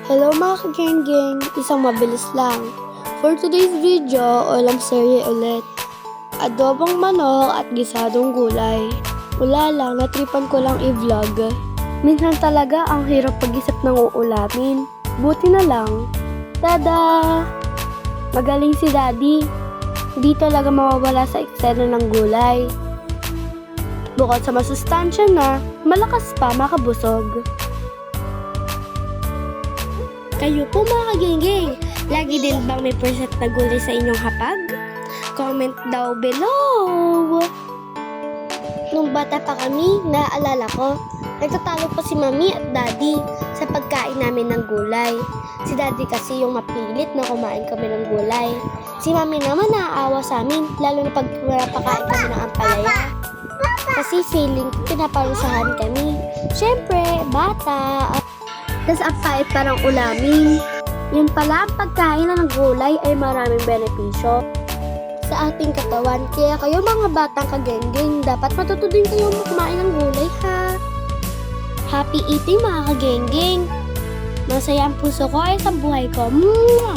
Hello mga kagenggeng, isang mabilis lang. For today's video, ulam serye ulit. Adobong manok at gisadong gulay. Wala lang, natripan ko lang i-vlog. Minsan talaga ang hirap pag-isip ng uulamin. Buti na lang. Tada! Magaling si Daddy. Hindi talaga mawawala sa eksena ng gulay. Bukod sa masustansya na, malakas pa makabusog. Kayo po mga kagenggeng, lagi din bang may percent na gulay sa inyong hapag? Comment daw below! Nung bata pa kami, naaalala ko, nagtatalo pa si Mami at Daddy sa pagkain namin ng gulay. Si Daddy kasi yung mapilit na kumain kami ng gulay. Si Mami naman naaawa sa amin, lalo na pag pinapakain kami ng ampalaya. Kasi feeling ko pinaparusahan kami. Siyempre, bata. Tas ang pait parang ulamin. Yun pala, ang pagkain ng gulay ay maraming benepisyo sa ating katawan. Kaya kayo mga batang kagenggeng, dapat matuto din kayo kumain ng gulay ha. Happy eating mga kagenggeng. Masaya ang puso ko ay sa buhay ko. Mwah!